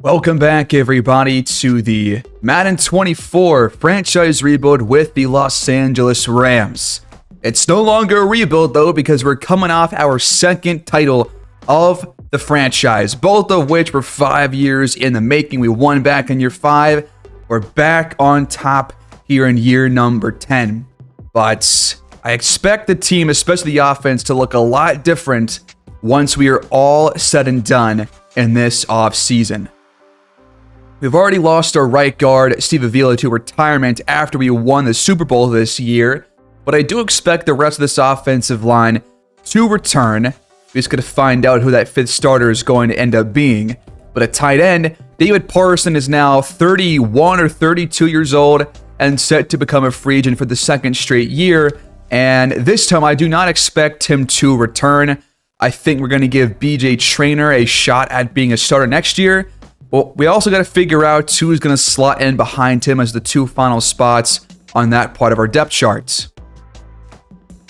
Welcome back, everybody, to the Madden 24 franchise rebuild with the Los Angeles Rams. It's no longer a rebuild, though, because we're coming off our second title of the franchise, both of which were 5 years in the making. We won back in year 5. We're back on top here in year number 10. But I expect the team, especially the offense, to look a lot different once we are all said and done in this offseason. We've already lost our right guard, Steve Avila, to retirement after we won the Super Bowl this year, but I do expect the rest of this offensive line to return. We're just going to find out who that fifth starter is going to end up being. But at tight end, David Parson is now 31 or 32 years old and set to become a free agent for the second straight year. And this time, I do not expect him to return. I think we're going to give BJ Traynor a shot at being a starter next year. Well, we also got to figure out who's going to slot in behind him as the two final spots on that part of our depth charts.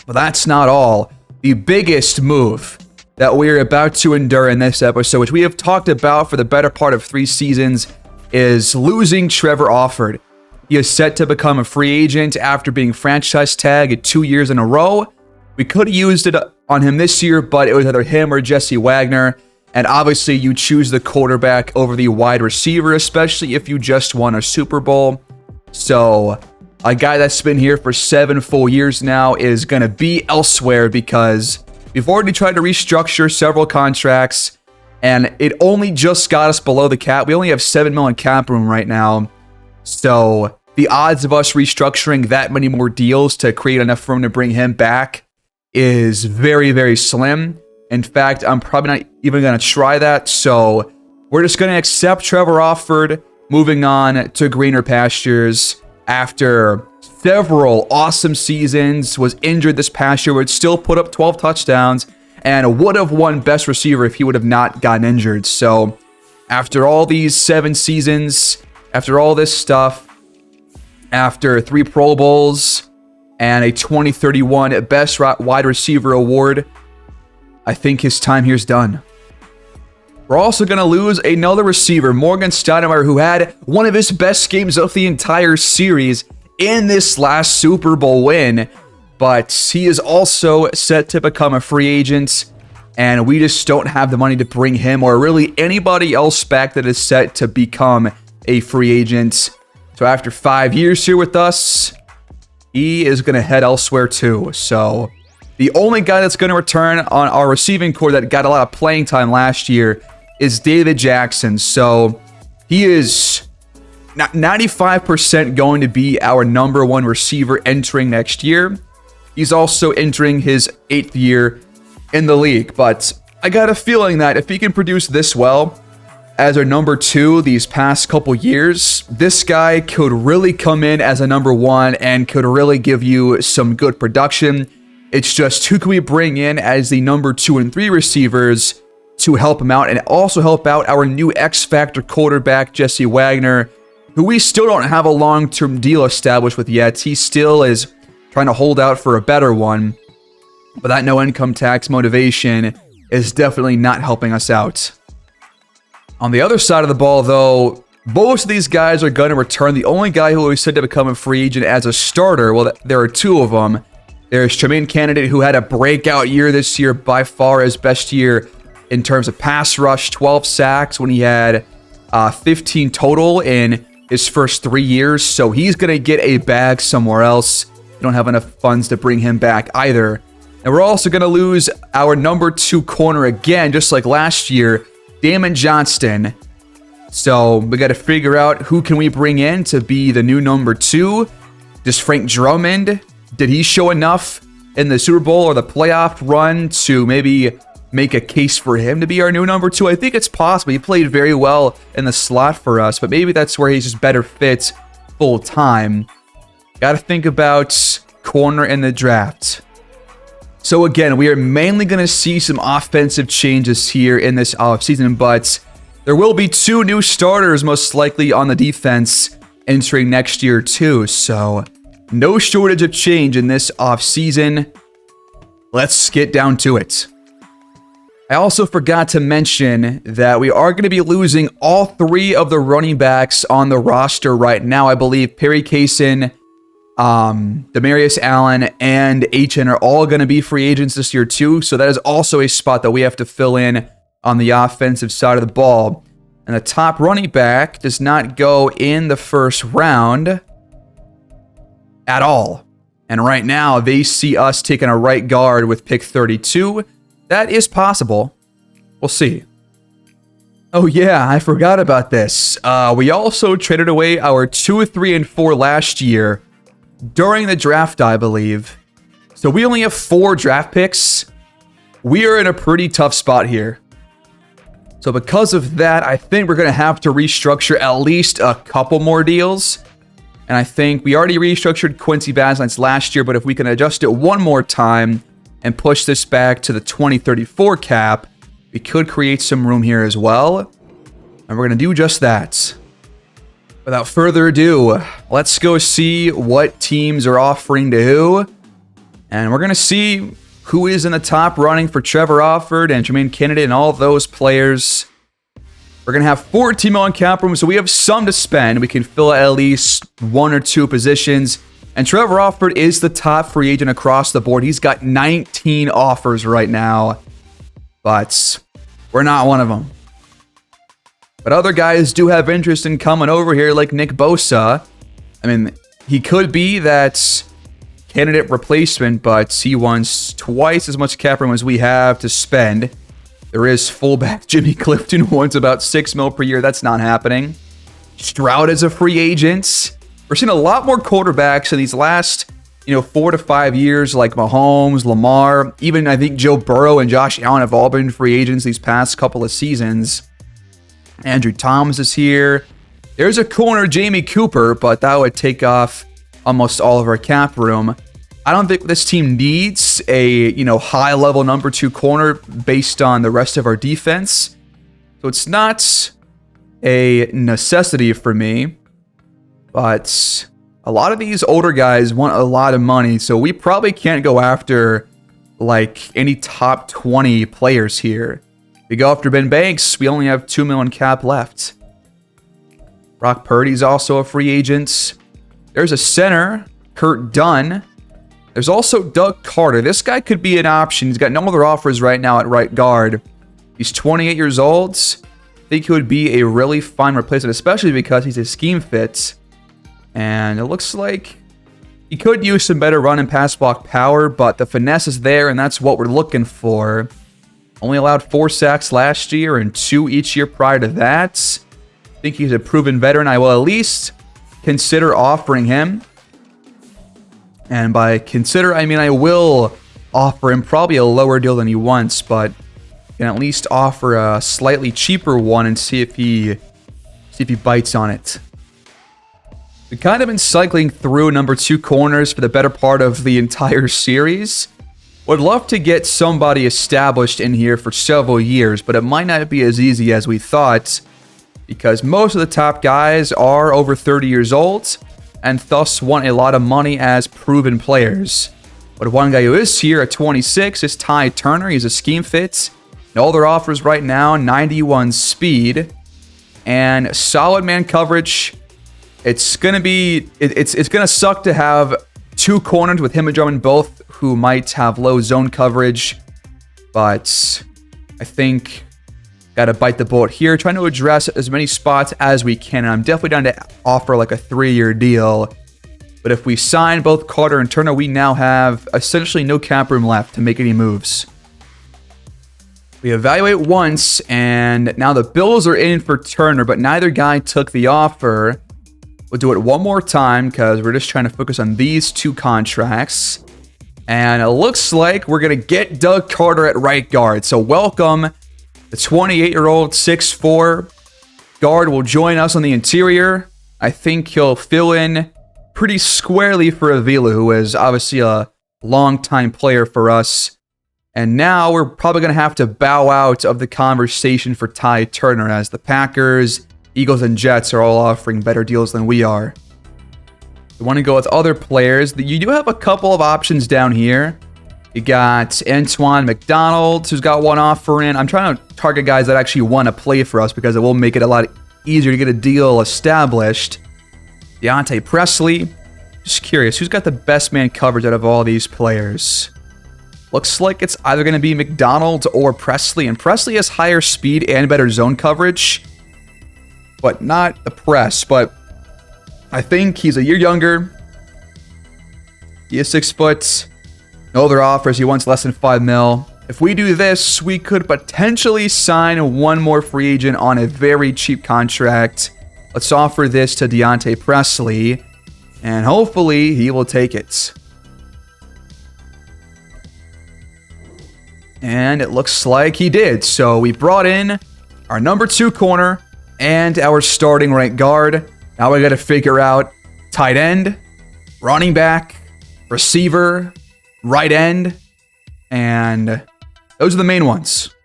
But that's not all. The biggest move that we're about to endure in this episode, which we have talked about for the better part of 3 seasons, is losing Trevor Offord. He is set to become a free agent after being franchise tagged 2 years in a row. We could have used it on him this year, but it was either him or Jesse Wagner. And obviously, you choose the quarterback over the wide receiver, especially if you just won a Super Bowl. So, a guy that's been here for 7 full years now is going to be elsewhere because we've already tried to restructure several contracts, and it only just got us below the cap. We only have $7 million cap room right now. So, the odds of us restructuring that many more deals to create enough room to bring him back is very, very slim. In fact, I'm probably not even going to try that, so we're just going to accept Trevor Offord, moving on to greener pastures after several awesome seasons, was injured this past year, would still put up 12 touchdowns, and would have won best receiver if he would have not gotten injured. So after all these 7 seasons, after all this stuff, after 3 Pro Bowls and a 2031 Best Wide Receiver Award, I think his time here's done. We're also going to lose another receiver, Morgan Steinemeyer, who had one of his best games of the entire series in this last Super Bowl win. But he is also set to become a free agent, and we just don't have the money to bring him or really anybody else back that is set to become a free agent. So after 5 years here with us, he is going to head elsewhere too. So the only guy that's going to return on our receiving core that got a lot of playing time last year is David Jackson. So he is 95% going to be our number 1 receiver entering next year. He's also entering his 8th year in the league. But I got a feeling that if he can produce this well as our number 2 these past couple years, this guy could really come in as a number 1 and could really give you some good production. It's just who can we bring in as the number 2 and 3 receivers to help him out and also help out our new X-Factor quarterback, Jesse Wagner, who we still don't have a long-term deal established with yet. He still is trying to hold out for a better one, but that no income tax motivation is definitely not helping us out. On the other side of the ball, though, most of these guys are going to return. The only guy who is said to become a free agent as a starter, well, there are 2 of them. There's Tremaine Candidate, who had a breakout year this year, by far his best year in terms of pass rush, 12 sacks when he had 15 total in his first 3 years. So he's going to get a bag somewhere else. We don't have enough funds to bring him back either. And we're also going to lose our number 2 corner again, just like last year, Damon Johnston. So we got to figure out who can we bring in to be the new number 2. Does Frank Drummond, did he show enough in the Super Bowl or the playoff run to maybe make a case for him to be our new number 2? I think it's possible. He played very well in the slot for us, but maybe that's where he's just better fit full time. Got to think about corner in the draft. So again, we are mainly going to see some offensive changes here in this offseason, but there will be 2 new starters most likely on the defense entering next year too. So no shortage of change in this offseason. Let's get down to it. I also forgot to mention that we are going to be losing all 3 of the running backs on the roster right now. I believe Perry Kaysen, Demarius Allen, and HN are all going to be free agents this year too. So that is also a spot that we have to fill in on the offensive side of the ball. And the top running back does not go in the first round at all. And right now, they see us taking a right guard with pick 32. That is possible. We'll see. Oh yeah, I forgot about this. We also traded away our 2, 3, and 4 last year during the draft, I believe. So we only have 4 draft picks. We are in a pretty tough spot here. So because of that, I think we're going to have to restructure at least a couple more deals. And I think we already restructured Quincy Baslines last year, but if we can adjust it one more time and push this back to the 2034 cap, we could create some room here as well. And we're going to do just that. Without further ado, let's go see what teams are offering to who. And we're going to see who is in the top running for Trevor Offord and Jermaine Kennedy and all those players. We're going to have 14 million cap room, so we have some to spend. We can fill at least 1 or 2 positions. And Trevor Offord is the top free agent across the board. He's got 19 offers right now, but we're not one of them. But other guys do have interest in coming over here, like Nick Bosa. I mean, he could be that candidate replacement, but he wants twice as much cap room as we have to spend. There is fullback Jimmy Clifton who wants about $6 million per year. That's not happening. Stroud is a free agent. We're seeing a lot more quarterbacks in these last, 4 to 5 years, like Mahomes, Lamar, even I think Joe Burrow and Josh Allen have all been free agents these past couple of seasons. Andrew Thomas is here. There's a corner, Jamie Cooper, but that would take off almost all of our cap room. I don't think this team needs a, high-level number 2 corner based on the rest of our defense. So it's not a necessity for me. But a lot of these older guys want a lot of money, so we probably can't go after, any top 20 players here. We go after Ben Banks, we only have 2 million cap left. Brock Purdy's also a free agent. There's a center, Kurt Dunn. There's also Doug Carter. This guy could be an option. He's got no other offers right now at right guard. He's 28 years old. I think he would be a really fine replacement, especially because he's a scheme fit. And it looks like he could use some better run and pass block power, but the finesse is there, and that's what we're looking for. Only allowed 4 sacks last year and 2 each year prior to that. I think he's a proven veteran. I will at least consider offering him. And by consider, I mean I will offer him probably a lower deal than he wants, but can at least offer a slightly cheaper one and see if he bites on it. We've kind of been cycling through number 2 corners for the better part of the entire series. Would love to get somebody established in here for several years, but it might not be as easy as we thought because most of the top guys are over 30 years old and thus want a lot of money as proven players. But one guy who is here at 26 is Ty Turner. He's a scheme fit. And all their offers right now, 91 speed and solid man coverage. It's gonna be it's gonna suck to have 2 corners with him and Drummond both who might have low zone coverage, but I think gotta bite the bullet here, trying to address as many spots as we can. And I'm definitely down to offer like a 3-year deal. But if we sign both Carter and Turner, we now have essentially no cap room left to make any moves. We evaluate once, and now the Bills are in for Turner, but neither guy took the offer. We'll do it one more time because we're just trying to focus on these 2 contracts. And it looks like we're going to get Doug Carter at right guard. So welcome. The 28-year-old 6'4" guard will join us on the interior. I think he'll fill in pretty squarely for Avila, who is obviously a longtime player for us. And now we're probably going to have to bow out of the conversation for Ty Turner as the Packers, Eagles, and Jets are all offering better deals than we are. We want to go with other players. You do have a couple of options down here. You got Antoine McDonald, who's got one offer in. I'm trying to target guys that actually want to play for us because it will make it a lot easier to get a deal established. Deontay Presley. Just curious, who's got the best man coverage out of all these players? Looks like it's either going to be McDonald or Presley. And Presley has higher speed and better zone coverage, but not the press. But I think he's a year younger. He is 6 foot. No other offers. He wants less than $5 million. If we do this, we could potentially sign one more free agent on a very cheap contract. Let's offer this to Deontay Presley, and hopefully he will take it. And it looks like he did. So we brought in our number 2 corner and our starting right guard. Now we got to figure out tight end, running back, receiver, right end, and those are the main ones.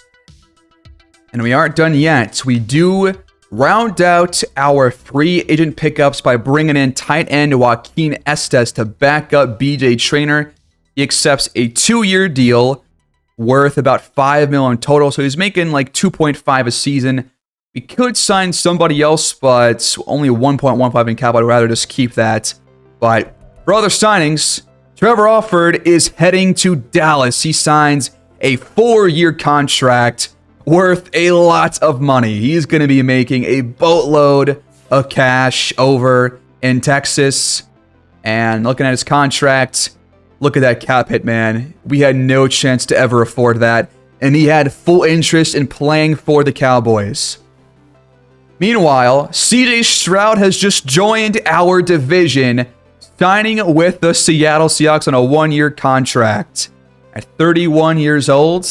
And we aren't done yet. We do round out our free agent pickups by bringing in tight end Joaquin Estes to back up BJ Traynor. He accepts a 2-year deal worth about $5 million total, so he's making like 2.5 a season. We could sign somebody else, but only 1.15 in cap. I'd rather just keep that. But for other signings, Trevor Alford is heading to Dallas. He signs a 4-year contract worth a lot of money. He's going to be making a boatload of cash over in Texas. And looking at his contract, look at that cap hit, man. We had no chance to ever afford that. And he had full interest in playing for the Cowboys. Meanwhile, CJ Stroud has just joined our division, signing with the Seattle Seahawks on a 1-year contract at 31 years old.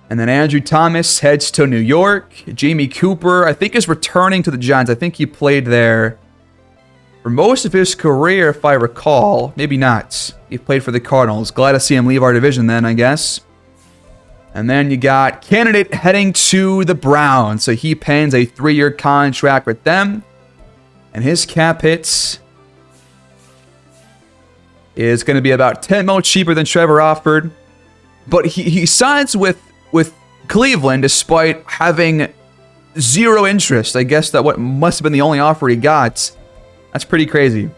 And then Andrew Thomas heads to New York. Jamie Cooper, I think, is returning to the Giants. I think he played there for most of his career, if I recall. Maybe not. He played for the Cardinals. Glad to see him leave our division then, I guess. And then you got Candidate heading to the Browns. So he pens a 3-year contract with them. And his cap hits is going to be about $10 million cheaper than Trevor Alford. But he signs with Cleveland despite having zero interest. I guess that what must have been the only offer he got. That's pretty crazy.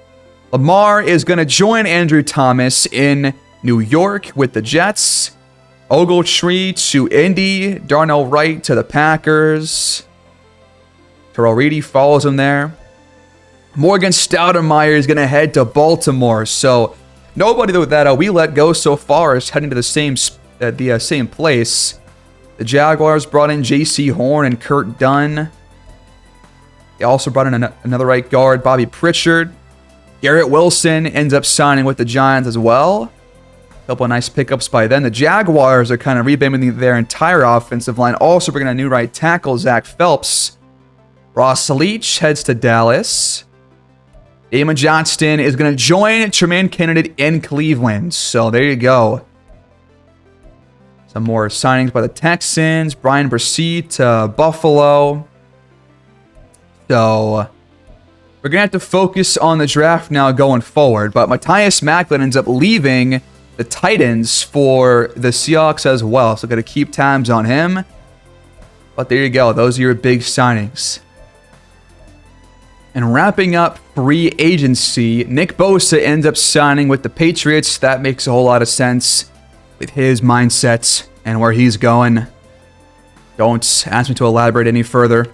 Lamar is going to join Andrew Thomas in New York with the Jets. Ogletree to Indy. Darnell Wright to the Packers. Terrell Reedy follows him there. Morgan Stoudemire is going to head to Baltimore. So nobody that we let go so far is heading to the same place. The Jaguars brought in J.C. Horn and Kurt Dunn. They also brought in another right guard, Bobby Pritchard. Garrett Wilson ends up signing with the Giants as well. A couple of nice pickups by then. The Jaguars are kind of revamping their entire offensive line. Also bringing a new right tackle, Zach Phelps. Ross Leach heads to Dallas. Damon Johnston is going to join Tremaine Candidate in Cleveland. So there you go. Some more signings by the Texans. Brian Bresee to Buffalo. So we're going to have to focus on the draft now going forward. But Matthias Macklin ends up leaving the Titans for the Seahawks as well. So got to keep tabs on him. But there you go. Those are your big signings. And wrapping up free agency, Nick Bosa ends up signing with the Patriots. That makes a whole lot of sense with his mindset and where he's going. Don't ask me to elaborate any further.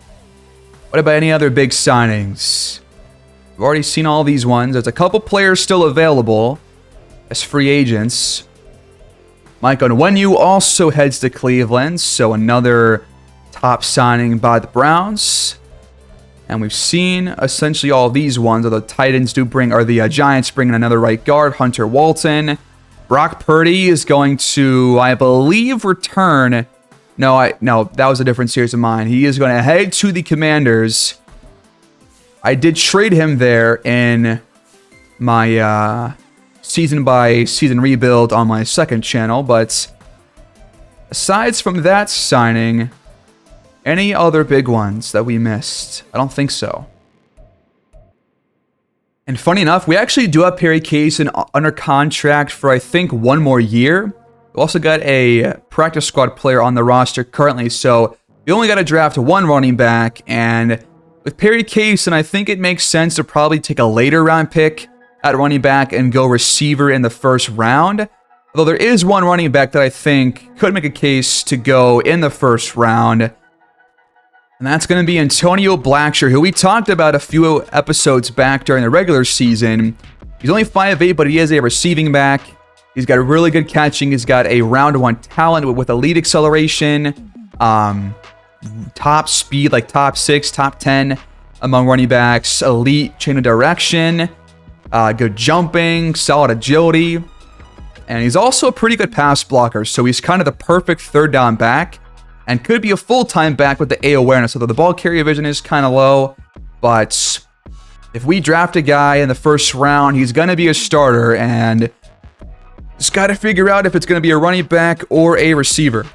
What about any other big signings? We've already seen all these ones. There's a couple players still available as free agents. Mike Onwenu also heads to Cleveland, so another top signing by the Browns. And we've seen essentially all these ones. The Giants bring in another right guard, Hunter Walton. Brock Purdy is going to, I believe, return. No, that was a different series of mine. He is going to head to the Commanders. I did trade him there in my season-by-season rebuild on my second channel, but aside from that signing, any other big ones that we missed? I don't think so. And funny enough, we actually do have Perry Kaysen under contract for, I think, 1 more year. We also got a practice squad player on the roster currently, so we only got to draft 1 running back. And with Perry Kaysen, I think it makes sense to probably take a later round pick at running back and go receiver in the first round. Although there is 1 running back that I think could make a case to go in the first round. And that's going to be Antonio Blackshear, who we talked about a few episodes back during the regular season. He's only 5'8", but he is a receiving back. He's got really good catching. He's got a round 1 talent with elite acceleration, top speed, like top 6, top 10 among running backs, elite chain of direction, good jumping, solid agility. And he's also a pretty good pass blocker, so he's kind of the perfect 3rd down back and could be a full-time back with the A awareness, although the ball carrier vision is kind of low. But if we draft a guy in the first round, he's going to be a starter, and just got to figure out if it's going to be a running back or a receiver.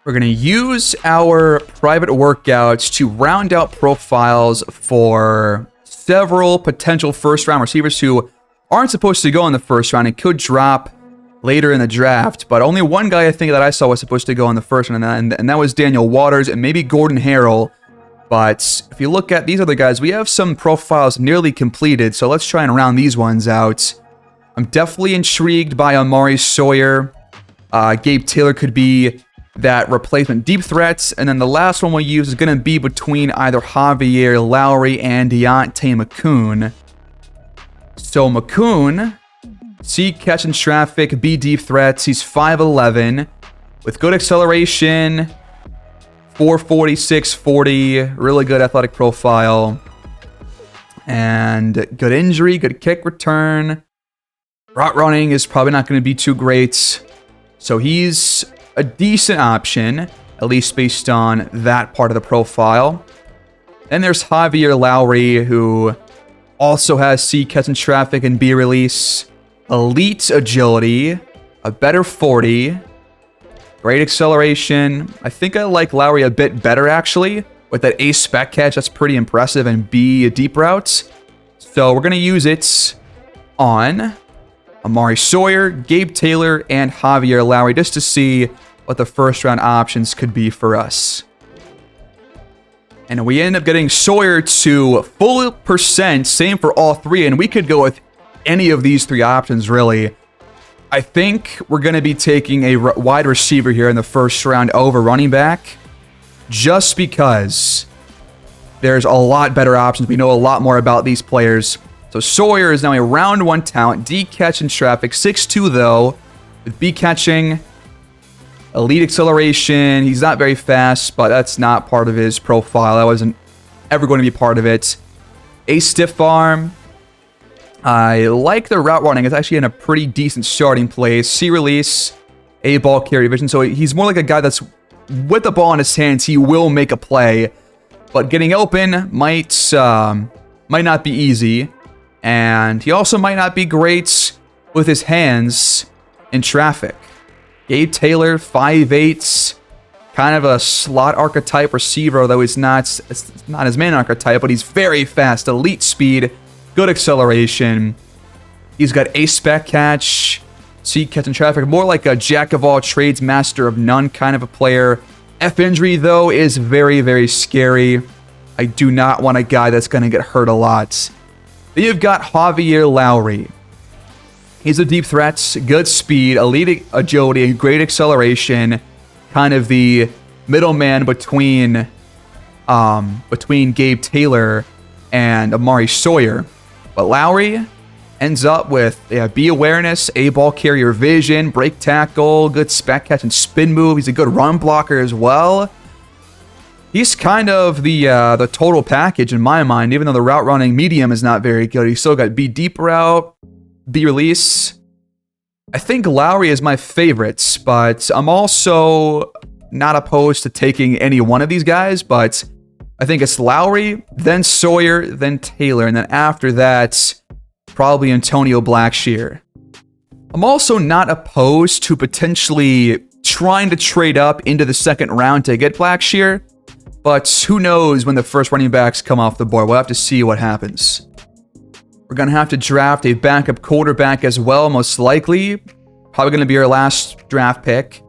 We're going to use our private workouts to round out profiles for several potential first-round receivers who aren't supposed to go in the first round and could drop later in the draft. But only one guy I think that I saw was supposed to go in the first round, and that was Daniel Waters and maybe Gordon Harrell. But if you look at these other guys, we have some profiles nearly completed, so let's try and round these ones out. I'm definitely intrigued by Amari Sawyer. Gabe Taylor could be that replacement deep threats. And then the last one we'll use is going to be between either Javier Lowry and Deontay McCoon. So McCoon, C catch in traffic, B deep threats. He's 5'11", with good acceleration, 440, 640, really good athletic profile, and good injury, good kick return. Route running is probably not going to be too great, so he's a decent option, at least based on that part of the profile. Then there's Javier Lowry, who also has C catch in traffic and B release, elite agility, a better 40, great acceleration. I think I like Lowry a bit better, actually, with that A spec catch. That's pretty impressive, and B deep routes. So we're going to use it on Amari Sawyer, Gabe Taylor, and Javier Lowry just to see what the first round options could be for us. And we end up getting Sawyer to full percent, same for all 3, and we could go with any of these 3 options, really. I think we're going to be taking a wide receiver here in the first round over running back, just because there's a lot better options. We know a lot more about these players. So Sawyer is now a round 1 talent, D catch in traffic, 6'2", though, with B catching, elite acceleration. He's not very fast, but that's not part of his profile. That wasn't ever going to be part of it. A stiff arm. I like the route running. It's actually in a pretty decent starting place. C release, A ball carry vision. So he's more like a guy that's with the ball in his hands. He will make a play, but getting open might not be easy. And he also might not be great with his hands in traffic. Gabe Taylor, 5'8", kind of a slot archetype receiver, although it's not his main archetype, but he's very fast, elite speed, good acceleration. He's got A spec catch, C catch in traffic, more like a jack of all trades, master of none kind of a player. F injury, though, is very, very scary. I do not want a guy that's going to get hurt a lot. Then you've got Javier Lowry. He's a deep threat, good speed, elite agility, great acceleration. Kind of the middleman between Gabe Taylor and Amari Sawyer. But Lowry ends up with B awareness, A ball carrier vision, break tackle, good spec catch and spin move. He's a good run blocker as well. He's kind of the total package in my mind, even though the route running medium is not very good. He's still got B deep route, B release. I think Lowry is my favorite, but I'm also not opposed to taking any one of these guys, but I think it's Lowry, then Sawyer, then Taylor, and then after that, probably Antonio Blackshear. I'm also not opposed to potentially trying to trade up into the second round to get Blackshear, but who knows when the first running backs come off the board. We'll have to see what happens. We're going to have to draft a backup quarterback as well, most likely. Probably going to be our last draft pick.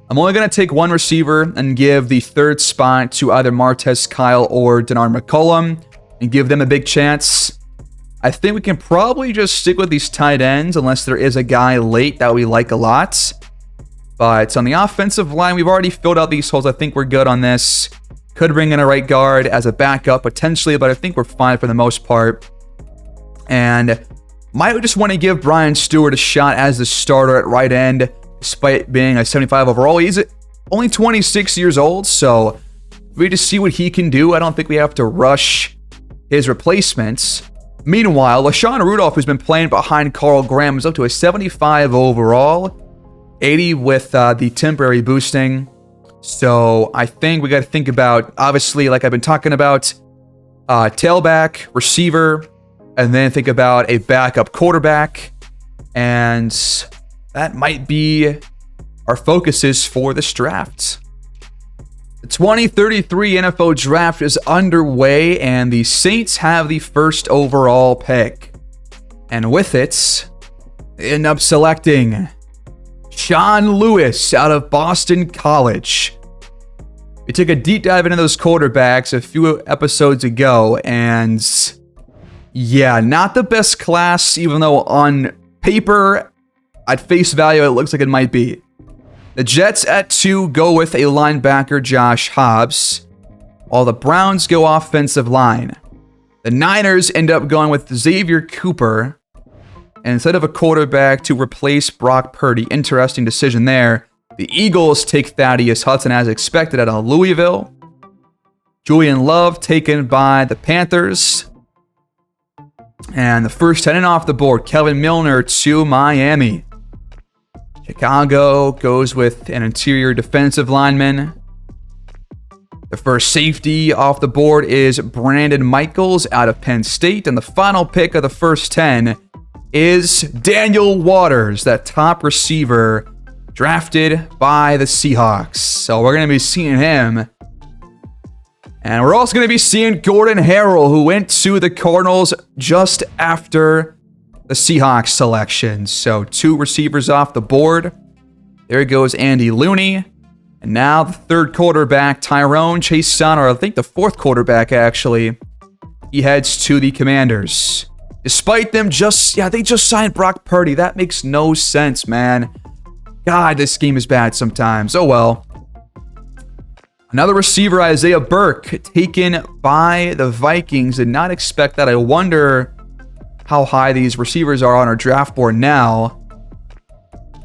I'm only going to take one receiver and give the third spot to either Martez Kyle or Denard McCollum and give them a big chance. I think we can probably just stick with these tight ends unless there is a guy late that we like a lot. But on the offensive line, we've already filled out these holes. I think we're good on this. Could bring in a right guard as a backup potentially, but I think we're fine for the most part. And might just want to give Brian Stewart a shot as the starter at right end, despite being a 75 overall. He's only 26 years old, so we just see what he can do. I don't think we have to rush his replacements. Meanwhile, LaShawn Rudolph, who's been playing behind Carl Graham, is up to a 75 overall, 80 with the temporary boosting. So I think we got to think about, obviously, like I've been talking about, tailback, receiver, and then think about a backup quarterback. And that might be our focuses for this draft. The 2033 NFL Draft is underway, and the Saints have the first overall pick. And with it, they end up selecting Sean Lewis out of Boston College. We took a deep dive into those quarterbacks a few episodes ago, and yeah, not the best class, even though on paper, at face value, it looks like it might be. The Jets at 2 go with a linebacker, Josh Hobbs, while the Browns go offensive line. The Niners end up going with Xavier Cooper, and instead of a quarterback to replace Brock Purdy. Interesting decision there. The Eagles take Thaddeus Hudson as expected out of Louisville. Julian Love taken by the Panthers. And the first tenant off the board, Kevin Milner to Miami. Chicago goes with an interior defensive lineman. The first safety off the board is Brandon Michaels out of Penn State. And the final pick of the first 10 is Daniel Waters, that top receiver drafted by the Seahawks. So we're going to be seeing him. And we're also going to be seeing Gordon Harrell, who went to the Cardinals just after the Seahawks selection. So 2 receivers off the board. There goes Andy Looney. And now the third quarterback, Tyrone Chase-Son, or I think the fourth quarterback, actually. He heads to the Commanders. Despite them they just signed Brock Purdy. That makes no sense, man. God, this game is bad sometimes. Oh well. Another receiver, Isaiah Burke, taken by the Vikings. Did not expect that. I wonder how high these receivers are on our draft board now.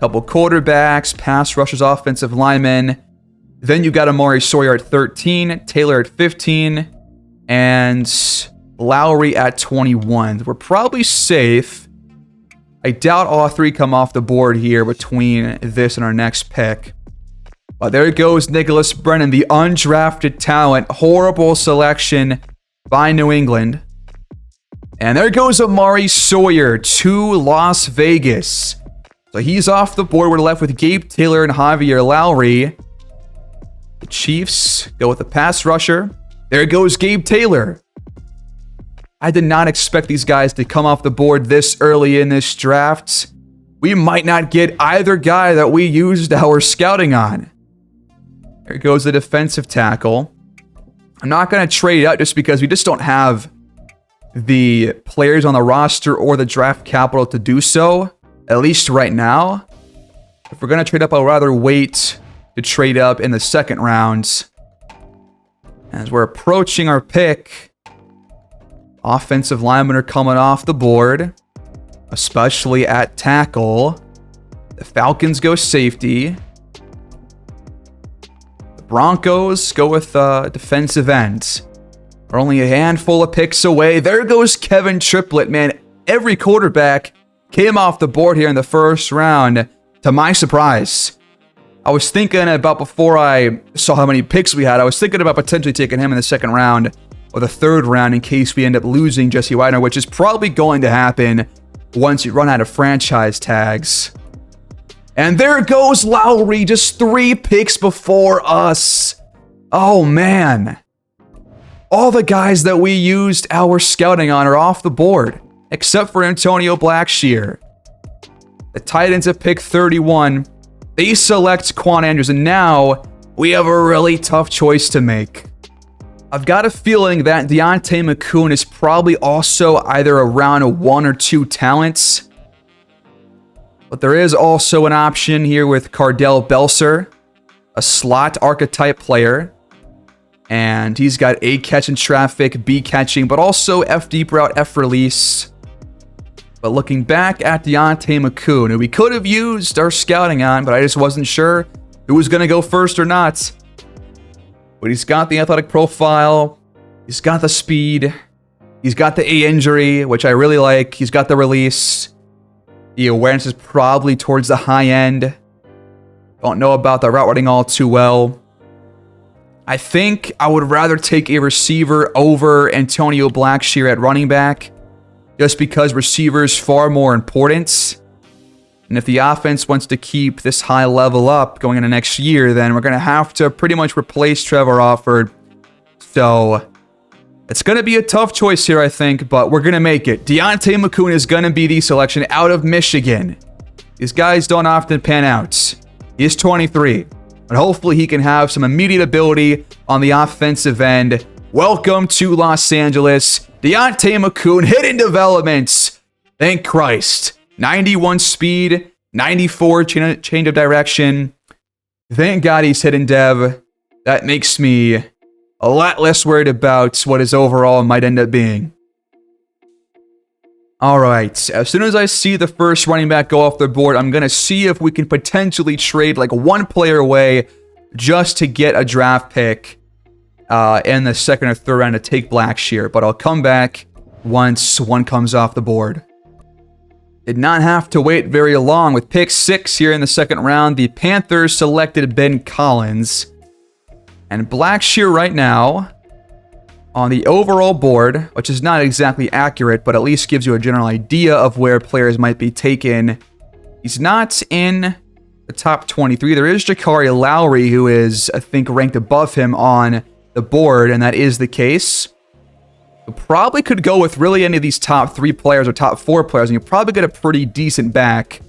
Couple quarterbacks, pass rushers, offensive linemen. Then you got Amari Sawyer at 13, Taylor at 15, and Lowry at 21. We're probably safe. I doubt all 3 come off the board here between this and our next pick. But there goes Nicholas Brennan, the undrafted talent. Horrible selection by New England. And there goes Amari Sawyer to Las Vegas. So he's off the board. We're left with Gabe Taylor and Javier Lowry. The Chiefs go with the pass rusher. There goes Gabe Taylor. I did not expect these guys to come off the board this early in this draft. We might not get either guy that we used our scouting on. There goes the defensive tackle. I'm not going to trade out just because we just don't have the players on the roster or the draft capital to do so, at least right now. If we're going to trade up, I'd rather wait to trade up in the second round. As we're approaching our pick, offensive linemen are coming off the board, especially at tackle. The Falcons go safety. The Broncos go with defensive end. We're only a handful of picks away. There goes Kevin Triplett, man. Every quarterback came off the board here in the first round, to my surprise. I was thinking about, before I saw how many picks we had, I was thinking about potentially taking him in the second round or the third round in case we end up losing Jesse Widener, which is probably going to happen once you run out of franchise tags. And there goes Lowry, just 3 picks before us. Oh, man. All the guys that we used our scouting on are off the board. except for Antonio Blackshear. The Titans at pick 31. They select Quan Andrews, and now we have a really tough choice to make. I've got a feeling that Deontay McCoon is probably also either around 1 or 2 talents. But there is also an option here with Cardell Belser, a slot archetype player. And he's got A catch in traffic, B catching, but also F deep route, F release. But looking back at Deontay McCoon, who we could have used our scouting on, but I just wasn't sure who was going to go first or not. But he's got the athletic profile, he's got the speed, he's got the A injury, which I really like, he's got the release. The awareness is probably towards the high end. Don't know about the route running all too well. I think I would rather take a receiver over Antonio Blackshear at running back, just because receiver is far more important. And if the offense wants to keep this high level up going into next year, then we're going to have to pretty much replace Trevor Offord. So it's going to be a tough choice here, I think, but we're going to make it. Deontay McCoon is going to be the selection out of Michigan. These guys don't often pan out. He is 23. But hopefully he can have some immediate ability on the offensive end. Welcome to Los Angeles. Deontay McCoon, hidden developments. Thank Christ. 91 speed, 94 change of direction. Thank God he's hidden dev. That makes me a lot less worried about what his overall might end up being. Alright, as soon as I see the first running back go off the board, I'm going to see if we can potentially trade like one player away just to get a draft pick in the second or third round to take Blackshear. But I'll come back once one comes off the board. Did not have to wait very long. With pick 6 here in the second round, the Panthers selected Ben Collins. And Blackshear right now, on the overall board, which is not exactly accurate, but at least gives you a general idea of where players might be taken. He's not in the top 23. There is Jakari Lowry, who is, I think, ranked above him on the board, and that is the case. You probably could go with really any of these top 3 players or top 4 players, and you probably get a pretty decent back.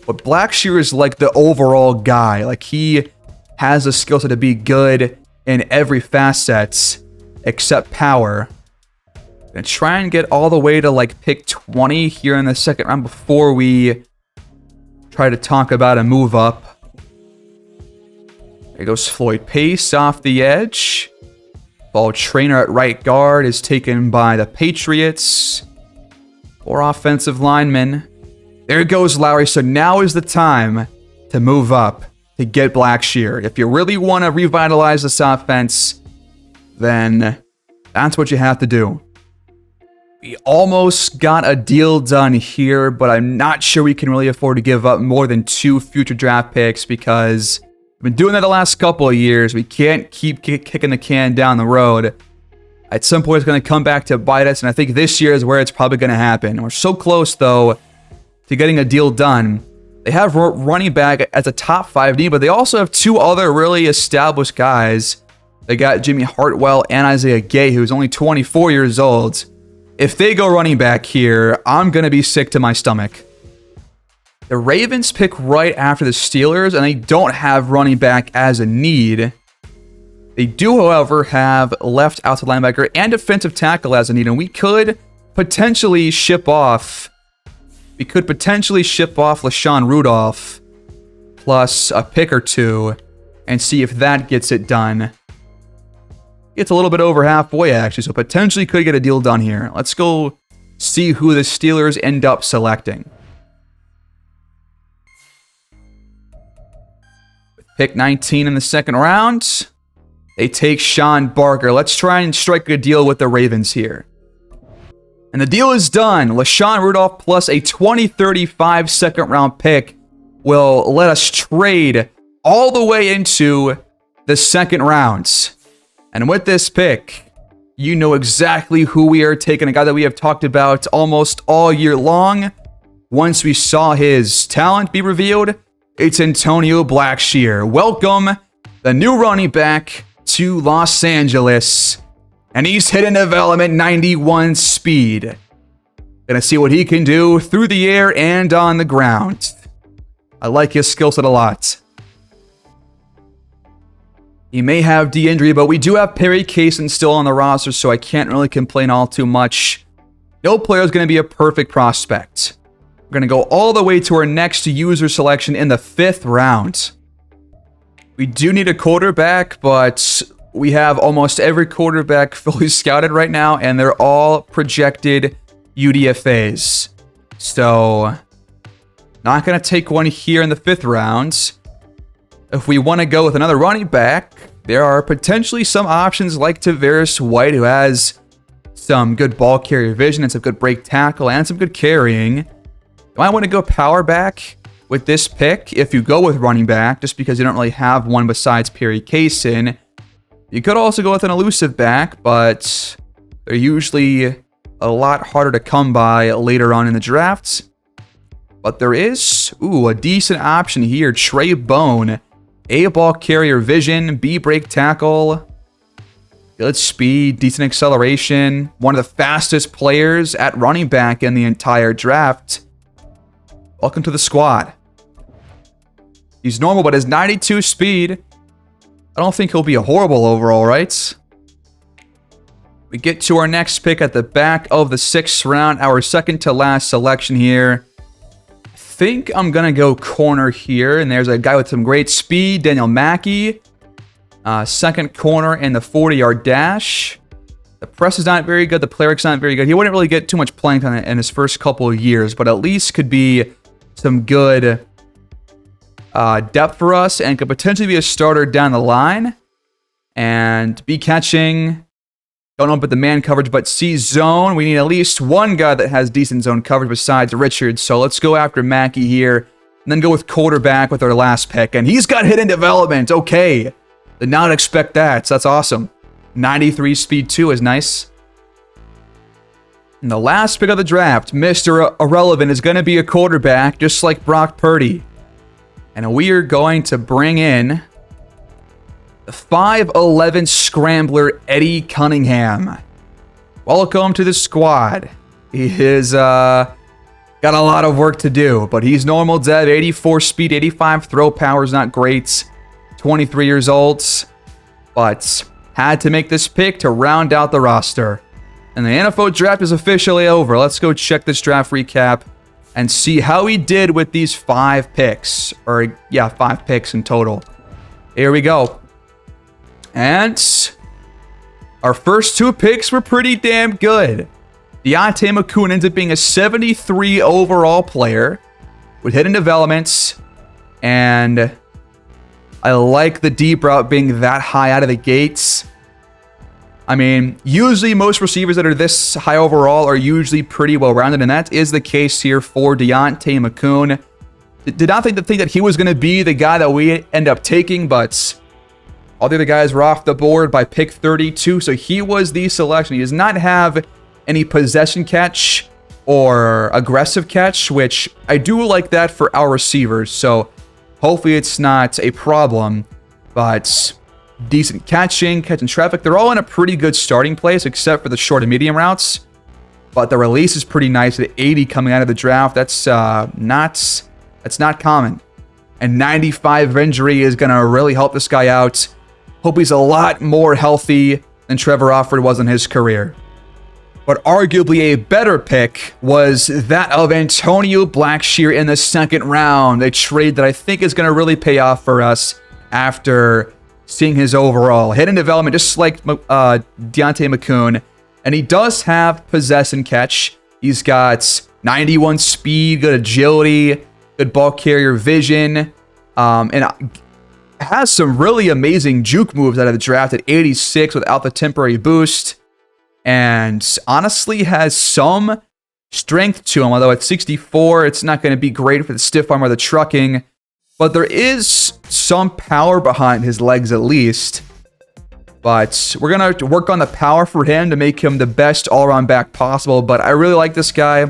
But Blackshear is like the overall guy. Like, he has the skill set to be good in every facet except power. Gonna try and get all the way to like pick 20 here in the second round before we try to talk about a move up. There goes Floyd Pace off the edge. Ball trainer at right guard is taken by the Patriots. 4 offensive linemen. There goes Lowry. So now is the time to move up to get Blackshear. If you really want to revitalize this offense, then that's what you have to do. We almost got a deal done here, but I'm not sure we can really afford to give up more than 2 future draft picks because we've been doing that the last couple of years. We can't keep kicking the can down the road. At some point, it's going to come back to bite us, and I think this year is where it's probably going to happen. We're so close, though, to getting a deal done. They have running back as a top 5 need, but they also have 2 other really established guys. They got Jimmy Hartwell and Isaiah Gay, who's only 24 years old. If they go running back here, I'm going to be sick to my stomach. The Ravens pick right after the Steelers, and they don't have running back as a need. They do, however, have left outside linebacker and defensive tackle as a need, and we could potentially ship off LaShawn Rudolph plus a pick or 2 and see if that gets it done. It's a little bit over halfway, actually, so potentially could get a deal done here. Let's go see who the Steelers end up selecting. With pick 19 in the second round, they take Sean Barker. Let's try and strike a deal with the Ravens here. And the deal is done. LaShawn Rudolph plus a 2035 second-round pick will let us trade all the way into the second round. And with this pick, you know exactly who we are taking, a guy that we have talked about almost all year long. Once we saw his talent be revealed, it's Antonio Blackshear. Welcome, the new running back to Los Angeles. And he's hidden development 91 speed. Gonna see what he can do through the air and on the ground. I like his skill set a lot. He may have D-injury, but we do have Perry Kaysen still on the roster, so I can't really complain all too much. No player is going to be a perfect prospect. We're going to go all the way to our next user selection in the 5th round. We do need a quarterback, but we have almost every quarterback fully scouted right now, and they're all projected UDFAs. So, not going to take one here in the 5th round. If we want to go with another running back, there are potentially some options like Tavares White, who has some good ball carrier vision and some good break tackle and some good carrying. You might want to go power back with this pick if you go with running back, just because you don't really have one besides Perry Kaysen. You could also go with an elusive back, but they're usually a lot harder to come by later on in the drafts. But there is, a decent option here. Trey Bone. A ball carrier vision, B break tackle, good speed, decent acceleration, one of the fastest players at running back in the entire draft. Welcome to the squad. He's normal, but his 92 speed, I don't think he'll be a horrible overall, right? We get to our next pick at the back of the 6th round, our second to last selection here. I think I'm going to go corner here, and there's a guy with some great speed, Daniel Mackey. Second corner in the 40-yard dash. The press is not very good. The play work's not very good. He wouldn't really get too much playing time in his first couple of years, but at least could be some good depth for us and could potentially be a starter down the line. And be catching. Don't open the man coverage, but see zone. We need at least one guy that has decent zone coverage besides Richard. So let's go after Mackey here. And then go with quarterback with our last pick. And he's got hidden development. Okay. Did not expect that. So that's awesome. 93 speed too is nice. And the last pick of the draft, Mr. Irrelevant, is going to be a quarterback, just like Brock Purdy. And we are going to bring in the 5'11 scrambler, Eddie Cunningham. Welcome to the squad. He is got a lot of work to do, but he's normal dev, 84 speed, 85 throw power is not great. 23 years old, but had to make this pick to round out the roster. And the NFL draft is officially over. Let's go check this draft recap and see how he did with these 5 picks. Or, yeah, 5 picks in total. Here we go. And our first 2 picks were pretty damn good. Deontay McCoon ends up being a 73 overall player with hidden developments. And I like the deep route being that high out of the gates. I mean, usually most receivers that are this high overall are usually pretty well-rounded, and that is the case here for Deontay McCoon. Did not think that he was going to be the guy that we end up taking, but all the other guys were off the board by pick 32, so he was the selection. He does not have any possession catch or aggressive catch, which I do like that for our receivers, so hopefully it's not a problem, but decent catching traffic. They're all in a pretty good starting place, except for the short and medium routes, but the release is pretty nice at 80 coming out of the draft. That's not common, and 95 injury is going to really help this guy out. Hope he's a lot more healthy than Trevor Offord was in his career. But arguably a better pick was that of Antonio Blackshear in the 2nd round. A trade that I think is going to really pay off for us after seeing his overall hidden development, just like Deontay McCoon. And he does have possess and catch. He's got 91 speed, good agility, good ball carrier vision, and has some really amazing juke moves out of the draft at 86 without the temporary boost. And honestly has some strength to him, although at 64, it's not going to be great for the stiff arm or the trucking. But there is some power behind his legs at least. But we're going to work on the power for him to make him the best all-around back possible. But I really like this guy.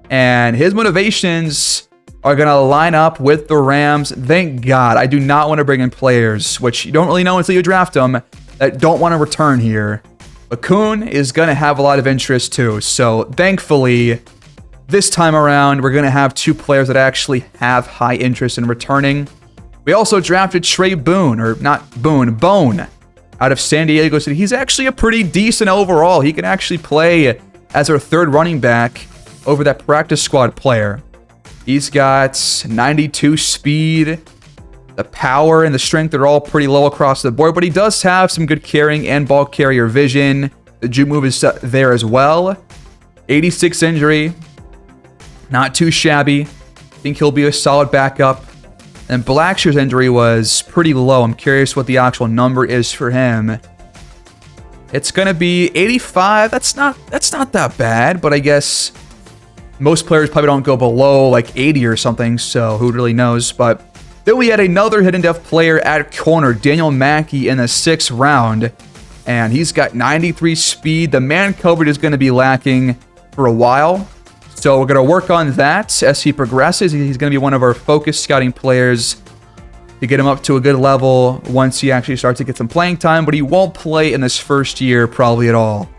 And his motivations are going to line up with the Rams. Thank God. I do not want to bring in players, which you don't really know until you draft them, that don't want to return here. McCoon is going to have a lot of interest too. So thankfully, this time around, we're going to have 2 players that actually have high interest in returning. We also drafted Trey Boone, or not Boone, Bone, out of San Diego City. He's actually a pretty decent overall. He can actually play as our 3rd running back over that practice squad player. He's got 92 speed. The power and the strength are all pretty low across the board, but he does have some good carrying and ball carrier vision. The juke move is there as well. 86 injury. Not too shabby. I think he'll be a solid backup. And Blackshear's injury was pretty low. I'm curious what the actual number is for him. It's going to be 85. That's not that bad, but I guess most players probably don't go below like 80 or something, so who really knows. But then we had another hidden depth player at corner, Daniel Mackey, in the 6th round. And he's got 93 speed. The man coverage is going to be lacking for a while. So we're going to work on that as he progresses. He's going to be one of our focus scouting players to get him up to a good level once he actually starts to get some playing time. But he won't play in this first year probably at all.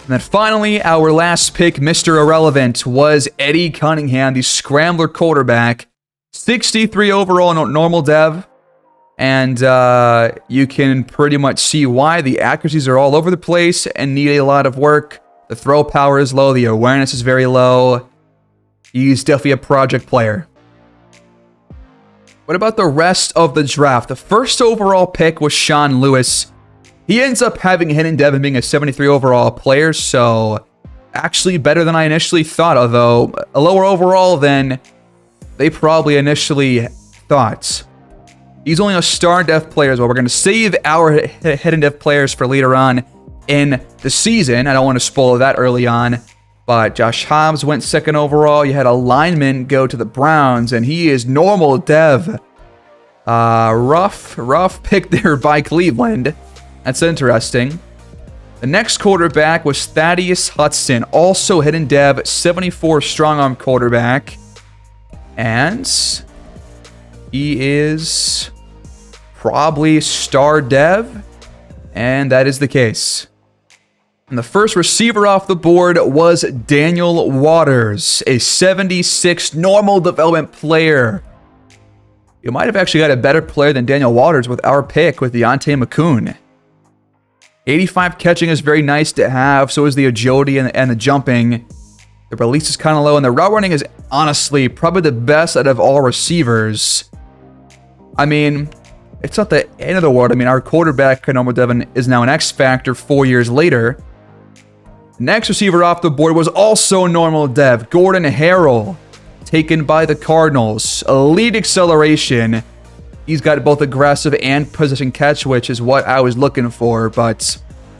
And then finally, our last pick, Mr. Irrelevant, was Eddie Cunningham, the scrambler quarterback. 63 overall normal dev. And you can pretty much see why. The accuracies are all over the place and need a lot of work. The throw power is low. The awareness is very low. He's definitely a project player. What about the rest of the draft? The first overall pick was Sean Lewis. He ends up having a hidden dev and being a 73 overall player, so actually better than I initially thought, although a lower overall than they probably initially thought. He's only a star dev player as well. We're going to save our hidden dev players for later on in the season. I don't want to spoil that early on, but Josh Hobbs went 2nd overall. You had a lineman go to the Browns, and he is normal dev. Rough pick there by Cleveland. That's interesting. The next quarterback was Thaddeus Hudson, also hidden dev, 74 strong arm quarterback. And he is probably star dev, and that is the case. And the first receiver off the board was Daniel Waters, a 76 normal development player. You might have actually got a better player than Daniel Waters with our pick with Deontay McCoon. 85 catching is very nice to have, so is the agility and the jumping. The release is kind of low, and the route running is honestly probably the best out of all receivers. I mean, it's not the end of the world. I mean, our quarterback, Normal Devin, is now an X Factor 4 years later. Next receiver off the board was also normal dev, Gordon Harrell, taken by the Cardinals. Elite acceleration. He's got both aggressive and position catch, which is what I was looking for, but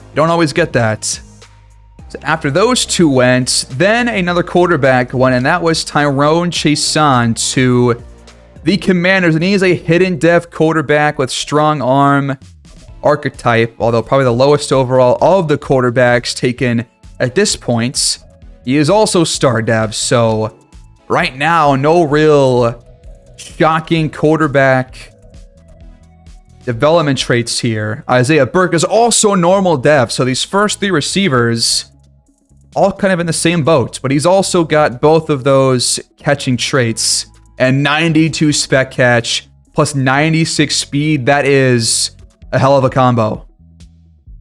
you don't always get that. So after those 2 went, then another quarterback went, and that was Tyrone Chason to the Commanders, and he is a hidden dev quarterback with strong arm archetype, although probably the lowest overall of the quarterbacks taken at this point. He is also star dev, so right now, no real shocking quarterback development traits here. Isaiah Burke is also normal dev, so these first 3 receivers all kind of in the same boat, but he's also got both of those catching traits and 92 spec catch plus 96 speed. That is a hell of a combo.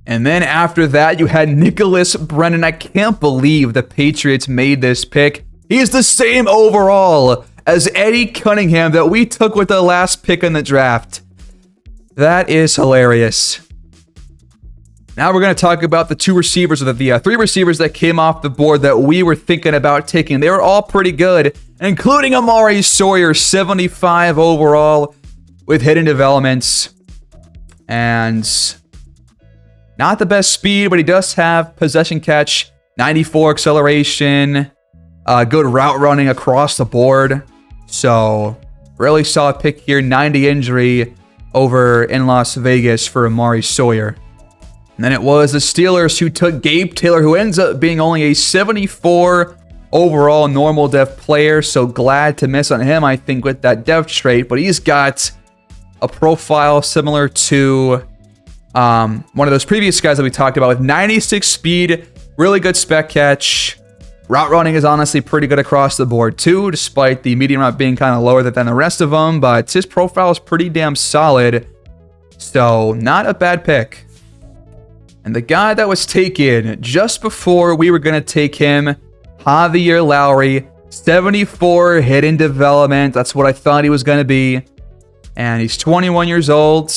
And then after that, you had Nicholas Brennan. I can't believe the Patriots made this pick. He is the same overall as Eddie Cunningham that we took with the last pick in the draft. That is hilarious. Now we're going to talk about the 2 receivers, or the 3 receivers that came off the board that we were thinking about taking. They were all pretty good, including Amari Sawyer, 75 overall with hidden developments. And not the best speed, but he does have possession catch, 94 acceleration, good route running across the board. So really solid pick here, 90 injury over in Las Vegas for Amari Sawyer. And then it was the Steelers who took Gabe Taylor, who ends up being only a 74 overall normal dev player. So glad to miss on him, I think, with that dev trait. But he's got a profile similar to one of those previous guys that we talked about with 96 speed, really good spec catch, Route running is honestly pretty good across the board too, despite the medium route being kind of lower than the rest of them, but his profile is pretty damn solid. So, not a bad pick. And the guy that was taken just before we were going to take him, Javier Lowry, 74 hidden development. That's what I thought he was going to be. And he's 21 years old,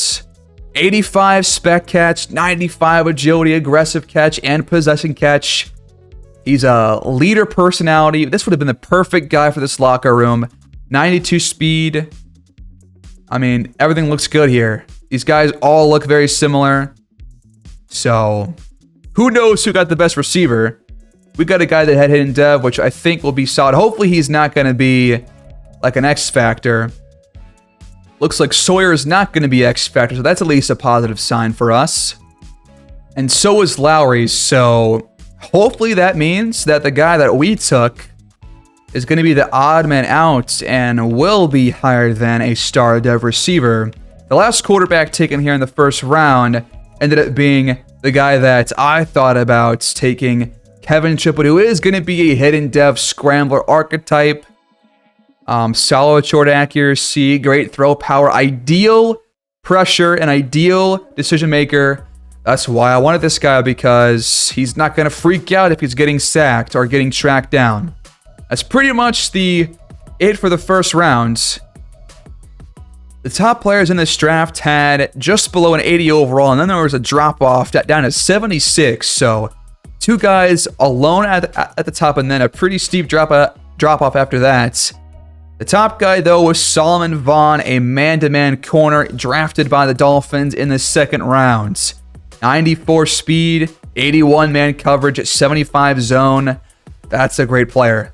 85 spec catch, 95 agility, aggressive catch, and possession catch. He's a leader personality. This would have been the perfect guy for this locker room. 92 speed. I mean, everything looks good here. These guys all look very similar. So, who knows who got the best receiver? We got a guy that had hidden dev, which I think will be solid. Hopefully, he's not going to be like an X Factor. Looks like Sawyer is not going to be X Factor, so that's at least a positive sign for us. And so is Lowry, so hopefully that means that the guy that we took is going to be the odd man out and will be higher than a star dev receiver. The last quarterback taken here in the first round ended up being the guy that I thought about taking, Kevin Triplett, who is going to be a hidden dev scrambler archetype. Solid short accuracy, great throw power, ideal pressure, and ideal decision maker. That's why I wanted this guy, because he's not going to freak out if he's getting sacked or getting tracked down. That's pretty much it for the first round. The top players in this draft had just below an 80 overall, and then there was a drop-off down to 76. So, two guys alone at the top, and then a pretty steep drop-off after that. The top guy, though, was Solomon Vaughn, a man-to-man corner drafted by the Dolphins in the second round. 94 speed, 81 man coverage, 75 zone. That's a great player.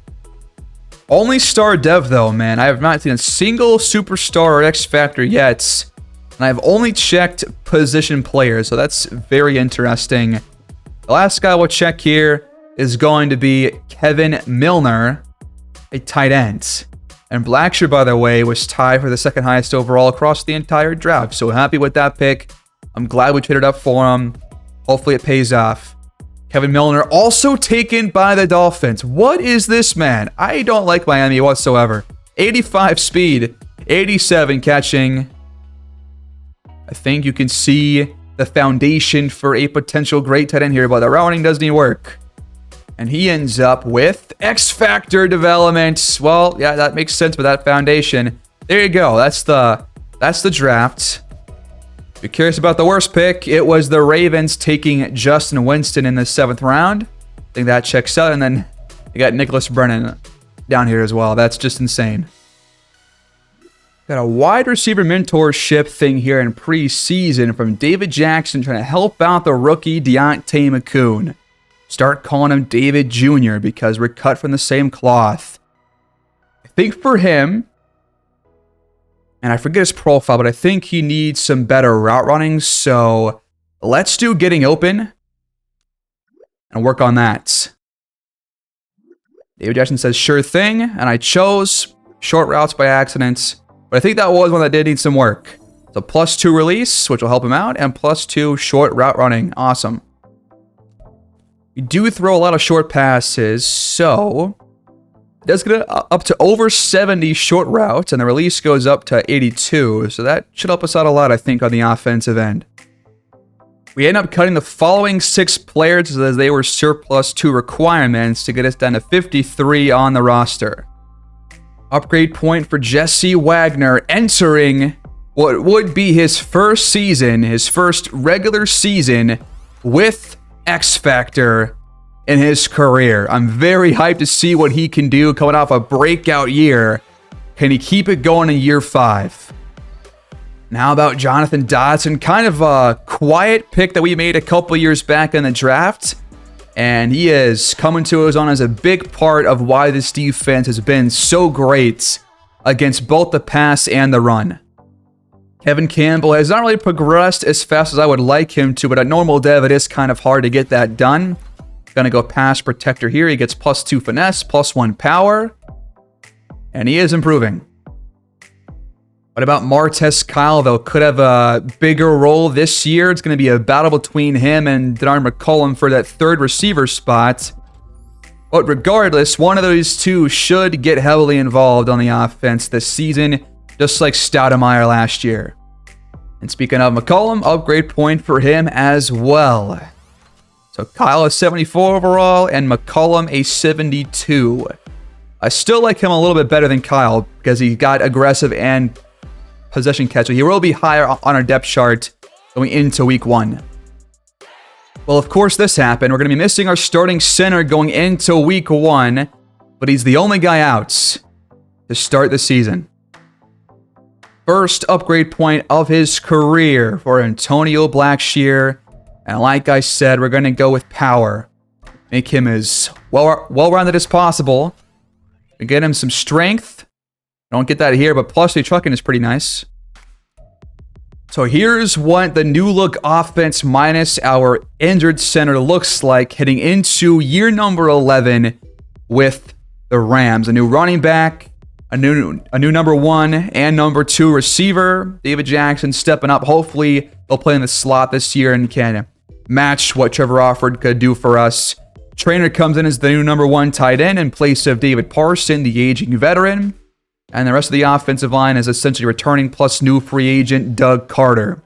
Only star dev, though, man. I have not seen a single superstar or X Factor yet. And I've only checked position players, so that's very interesting. The last guy we'll check here is going to be Kevin Milner, a tight end. And Blackshear, by the way, was tied for the second highest overall across the entire draft. So happy with that pick. I'm glad we traded up for him. Hopefully it pays off. Kevin Milner also taken by the Dolphins. What is this, man? I don't like Miami whatsoever. 85 speed, 87 catching. I think you can see the foundation for a potential great tight end here, but the routing doesn't even work. And he ends up with X Factor development. Well, yeah, that makes sense with that foundation. There you go. That's the draft. If you're curious about the worst pick, it was the Ravens taking Justin Winston in the 7th round. I think that checks out. And then you got Nicholas Brennan down here as well. That's just insane. Got a wide receiver mentorship thing here in preseason from David Jackson trying to help out the rookie Deontay McCoon. Start calling him David Jr. because we're cut from the same cloth. I think for him, and I forget his profile, but I think he needs some better route running. So let's do getting open and work on that. David Jackson says, sure thing. And I chose short routes by accident. But I think that was one that did need some work. So +2 release, which will help him out, and +2 short route running. Awesome. We do throw a lot of short passes, so it does get up to over 70 short routes, and the release goes up to 82. So that should help us out a lot, I think, on the offensive end. We end up cutting the following 6 players as they were surplus to requirements to get us down to 53 on the roster. Upgrade point for Jesse Wagner entering what would be his first season, his first regular season with X Factor in his career. I'm very hyped to see what he can do coming off a breakout year. Can he keep it going in year 5? Now about Jonathan Dodson, kind of a quiet pick that we made a couple years back in the draft. And he is coming to his own as a big part of why this defense has been so great against both the pass and the run. Kevin Campbell has not really progressed as fast as I would like him to, but at normal dev, it is kind of hard to get that done. Gonna go pass protector here. He gets +2 finesse, +1 power. And he is improving. What about Martez Kyle, though? Could have a bigger role this year. It's going to be a battle between him and Denard McCollum for that 3rd receiver spot. But regardless, one of those two should get heavily involved on the offense this season, just like Stoudemire last year. And speaking of McCollum, upgrade point for him as well. So Kyle a 74 overall and McCollum a 72. I still like him a little bit better than Kyle because he got aggressive and possession catcher. He will be higher on our depth chart going into week 1. Well, of course, this happened. We're going to be missing our starting center going into week 1, but he's the only guy out to start the season. First upgrade point of his career for Antonio Blackshear. And like I said, we're going to go with power. Make him as well-rounded as possible. We get him some strength. Don't get that here, but plus 3 trucking is pretty nice. So here's what the new look offense minus our injured center looks like heading into year number 11 with the Rams. A new running back, a new number 1 and number 2 receiver. David Jackson stepping up. Hopefully they'll play in the slot this year and can match what Trevor Offord could do for us. Trainer comes in as the new number 1 tight end in place of David Parson, the aging veteran. And the rest of the offensive line is essentially returning plus new free agent Doug Carter.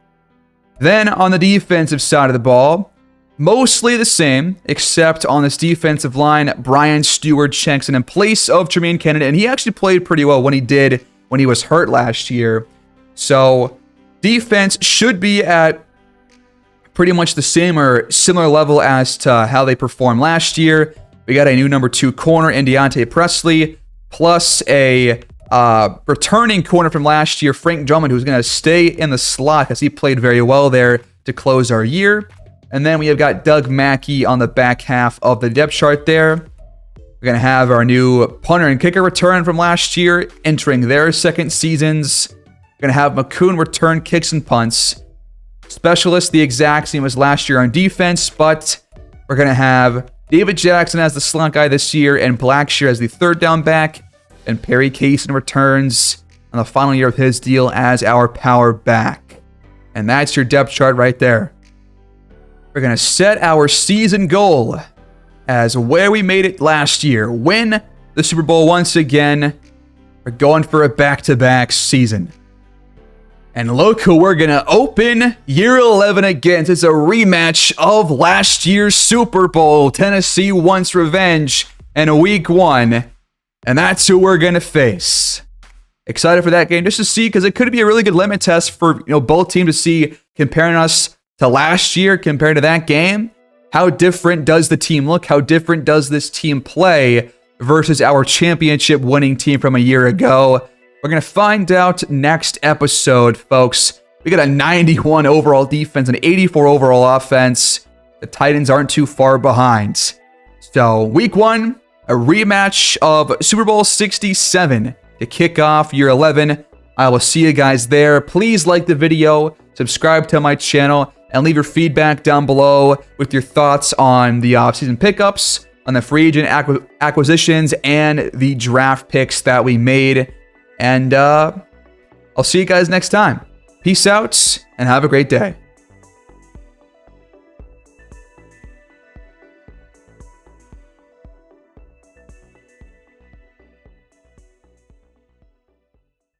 Then on the defensive side of the ball, mostly the same, except on this defensive line, Brian Stewart checks in place of Tremaine Kennedy, and he actually played pretty well when he was hurt last year. So defense should be at pretty much the same or similar level as to how they performed last year. We got a new number 2 corner in Deontay Presley, plus a returning corner from last year, Frank Drummond, who's going to stay in the slot because he played very well there to close our year. And then we have got Doug Mackey on the back half of the depth chart there. We're going to have our new punter and kicker return from last year entering their second seasons. We're going to have McCoon return kicks and punts. Specialist, the exact same as last year on defense, but we're going to have David Jackson as the slot guy this year and Blackshear as the third down back, and Perry Kaysen returns on the final year of his deal as our power back. And that's your depth chart right there. We're going to set our season goal as where we made it last year. Win the Super Bowl once again. We're going for a back-to-back season. And look who we're going to open year 11 against. It's a rematch of last year's Super Bowl. Tennessee wants revenge in week 1. And that's who we're going to face. Excited for that game just to see, because it could be a really good limit test for both teams to see, comparing us to last year compared to that game. How different does the team look? How different does this team play versus our championship winning team from a year ago? We're going to find out next episode, folks. We got a 91 overall defense and 84 overall offense. The Titans aren't too far behind. So week 1, a rematch of Super Bowl 67 to kick off year 11. I will see you guys there. Please like the video, subscribe to my channel, and leave your feedback down below with your thoughts on the offseason pickups, on the free agent acquisitions, and the draft picks that we made. And I'll see you guys next time. Peace out, and have a great day.